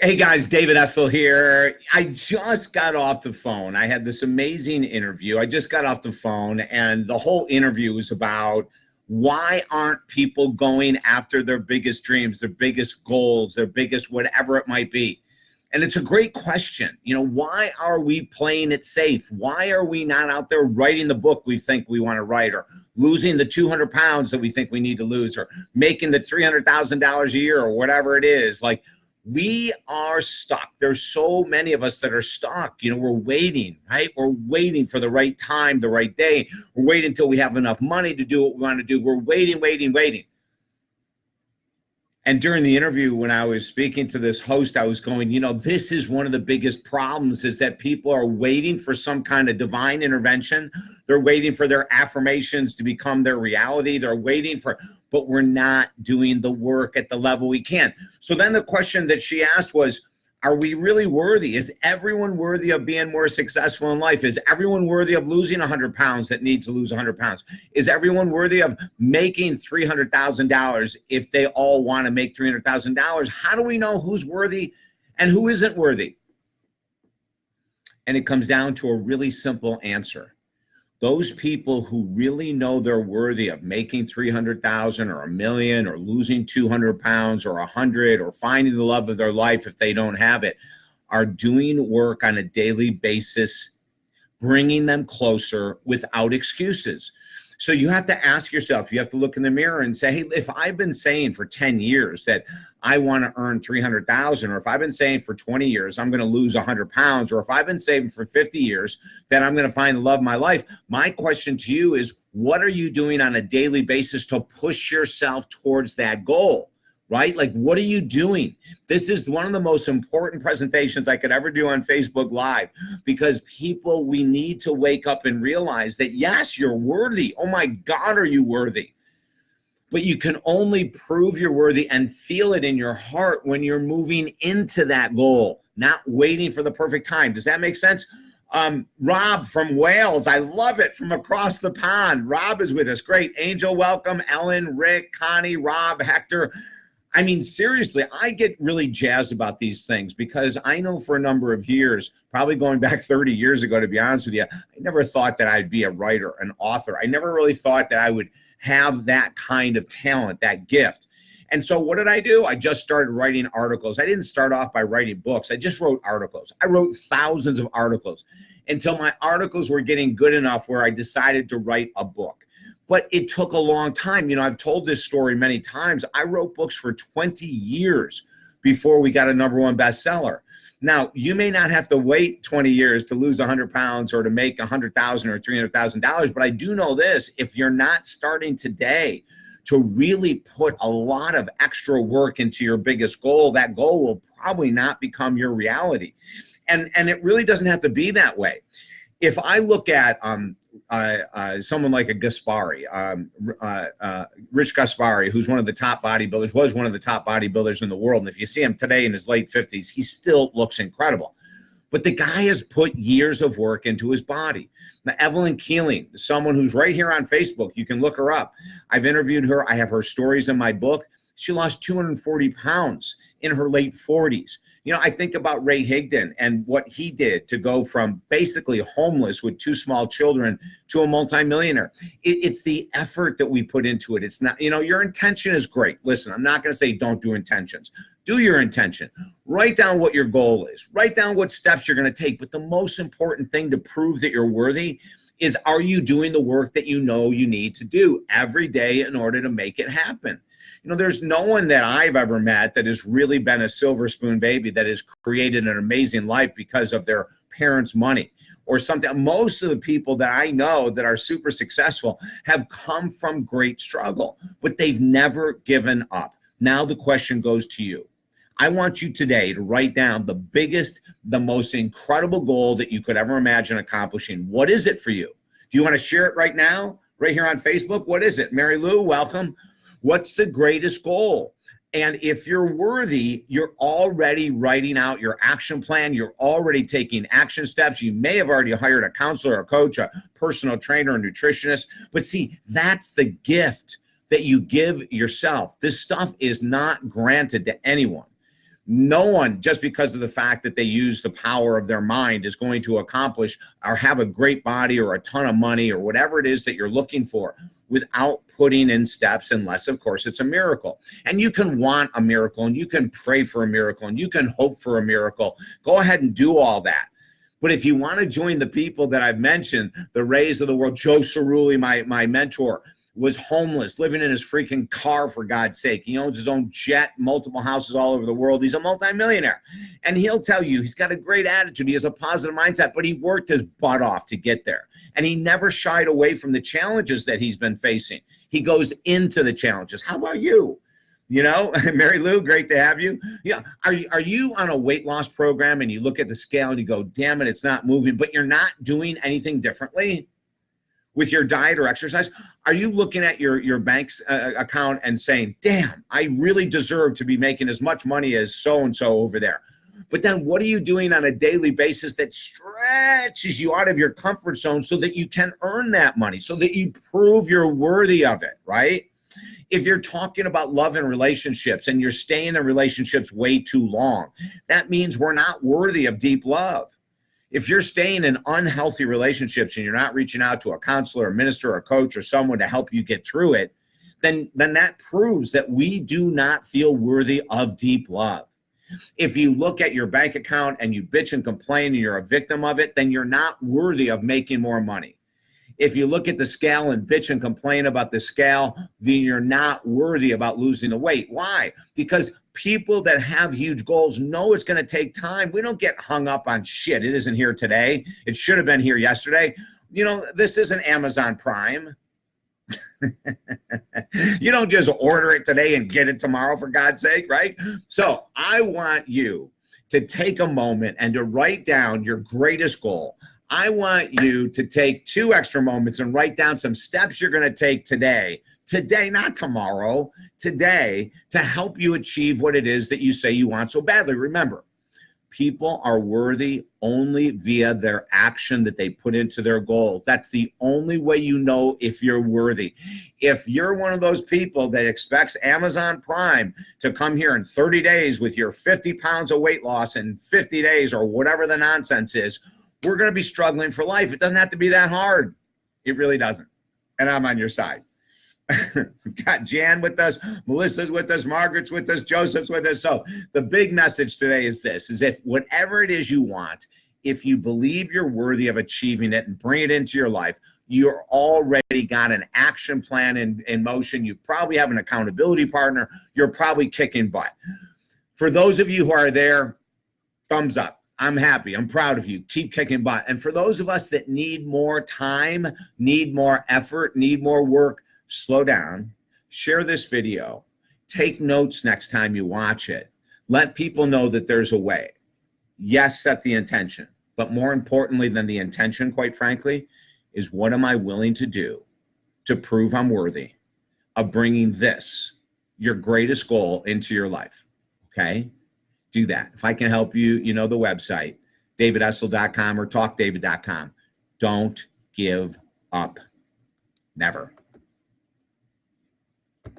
Hey guys, David Essel here. I just got off the phone. I had this amazing interview. I just got off the phone, and the whole interview was about why aren't people going after their biggest dreams, their biggest goals, their biggest whatever it might be. And it's a great question. Why are we playing it safe? Why are we not out there writing the book we think we want to write, or losing the 200 pounds that we think we need to lose, or making the $300,000 a year, or whatever it is? Like, we are stuck. There's so many of us that are stuck. We're waiting, right? We're waiting for the right time, the right day. We're waiting until we have enough money to do what we want to do. We're waiting. And during the interview, when I was speaking to this host, I was going, this is one of the biggest problems, is that people are waiting for some kind of divine intervention. They're waiting for their affirmations to become their reality. But we're not doing the work at the level we can. So then the question that she asked was, are we really worthy? Is everyone worthy of being more successful in life? Is everyone worthy of losing 100 pounds that needs to lose 100 pounds? Is everyone worthy of making $300,000 if they all want to make $300,000? How do we know who's worthy and who isn't worthy? And it comes down to a really simple answer. Those people who really know they're worthy of making 300,000 or a million, or losing 200 pounds or 100, or finding the love of their life if they don't have it, are doing work on a daily basis, bringing them closer without excuses. So you have to ask yourself, you have to look in the mirror and say, hey, if I've been saying for 10 years that I want to earn 300,000, or if I've been saying for 20 years, I'm going to lose 100 pounds, or if I've been saving for 50 years that I'm going to find the love of my life, my question to you is, what are you doing on a daily basis to push yourself towards that goal? Right? Like, what are you doing? This is one of the most important presentations I could ever do on Facebook Live, because people, we need to wake up and realize that, yes, you're worthy. Oh my God, are you worthy? But you can only prove you're worthy and feel it in your heart when you're moving into that goal, not waiting for the perfect time. Does that make sense? Rob from Wales, I love it, from across the pond. Rob is with us. Great. Angel, welcome. Ellen, Rick, Connie, Rob, Hector. I mean, seriously, I get really jazzed about these things, because I know for a number of years, probably going back 30 years ago, to be honest with you, I never thought that I'd be a writer, an author. I never really thought that I would have that kind of talent, that gift. And so what did I do? I just started writing articles. I didn't start off by writing books. I just wrote articles. I wrote thousands of articles until my articles were getting good enough where I decided to write a book. But it took a long time. I've told this story many times. I wrote books for 20 years before we got a #1 bestseller. Now, you may not have to wait 20 years to lose 100 pounds or to make 100,000 or $300,000, but I do know this: if you're not starting today to really put a lot of extra work into your biggest goal, that goal will probably not become your reality. And it really doesn't have to be that way. If I look at someone like a Gaspari, Rich Gaspari, who's one of the top bodybuilders, was one of the top bodybuilders in the world. And if you see him today in his late 50s, he still looks incredible. But the guy has put years of work into his body. Now, Evelyn Keeling, someone who's right here on Facebook, you can look her up. I've interviewed her. I have her stories in my book. She lost 240 pounds in her late 40s. I think about Ray Higdon and what he did to go from basically homeless with 2 small children to a multimillionaire. It's the effort that we put into it. It's not, your intention is great. Listen, I'm not going to say don't do intentions. Do your intention. Write down what your goal is. Write down what steps you're going to take. But the most important thing to prove that you're worthy is, are you doing the work that you know you need to do every day in order to make it happen? There's no one that I've ever met that has really been a silver spoon baby that has created an amazing life because of their parents' money or something. Most of the people that I know that are super successful have come from great struggle, but they've never given up. Now the question goes to you. I want you today to write down the biggest, the most incredible goal that you could ever imagine accomplishing. What is it for you? Do you want to share it right now, right here on Facebook? What is it? Mary Lou, welcome. What's the greatest goal? And if you're worthy, you're already writing out your action plan. You're already taking action steps. You may have already hired a counselor, a coach, a personal trainer, a nutritionist. But see, that's the gift that you give yourself. This stuff is not granted to anyone. No one, just because of the fact that they use the power of their mind, is going to accomplish or have a great body or a ton of money or whatever it is that you're looking for without putting in steps, unless, of course, it's a miracle. And you can want a miracle, and you can pray for a miracle, and you can hope for a miracle. Go ahead and do all that. But if you want to join the people that I've mentioned, the Rays of the world, Joe Cerulli, my mentor, was homeless, living in his freaking car, for God's sake. He owns his own jet, multiple houses all over the world. He's a multimillionaire. And he'll tell you he's got a great attitude. He has a positive mindset, but he worked his butt off to get there. And he never shied away from the challenges that he's been facing. He goes into the challenges. How about you? You know, Mary Lou, great to have you. Yeah. Are you on a weight loss program and you look at the scale and you go, damn it, it's not moving, but you're not doing anything differently with your diet or exercise? Are you looking at your bank's account and saying, damn, I really deserve to be making as much money as so-and-so over there? But then what are you doing on a daily basis that stretches you out of your comfort zone so that you can earn that money, so that you prove you're worthy of it, right? If you're talking about love and relationships and you're staying in relationships way too long, that means we're not worthy of deep love. If you're staying in unhealthy relationships and you're not reaching out to a counselor, a minister, a coach, or someone to help you get through it, then that proves that we do not feel worthy of deep love. If you look at your bank account and you bitch and complain and you're a victim of it, then you're not worthy of making more money. If you look at the scale and bitch and complain about the scale, then you're not worthy about losing the weight. Why? Because people that have huge goals know it's going to take time. We don't get hung up on shit. It isn't here today. It should have been here yesterday. You know, this isn't Amazon Prime. You don't just order it today and get it tomorrow, for God's sake, right? So I want you to take a moment and to write down your greatest goal. I want you to take 2 extra moments and write down some steps you're going to take today, not tomorrow, today, to help you achieve what it is that you say you want so badly. Remember, people are worthy only via their action that they put into their goal. That's the only way you know if you're worthy. If you're one of those people that expects Amazon Prime to come here in 30 days with your 50 pounds of weight loss in 50 days or whatever the nonsense is, we're going to be struggling for life. It doesn't have to be that hard. It really doesn't. And I'm on your side. We've got Jan with us, Melissa's with us, Margaret's with us, Joseph's with us. So the big message today is this, is if whatever it is you want, if you believe you're worthy of achieving it and bring it into your life, you're already got an action plan in motion. You probably have an accountability partner. You're probably kicking butt. For those of you who are there, thumbs up. I'm happy. I'm proud of you. Keep kicking butt. And for those of us that need more time, need more effort, need more work, slow down, share this video, take notes next time you watch it. Let people know that there's a way. Yes, set the intention. But more importantly than the intention, quite frankly, is what am I willing to do to prove I'm worthy of bringing this, your greatest goal, into your life, okay? Do that. If I can help you, you know the website, davidessel.com or talkdavid.com. Don't give up. Never.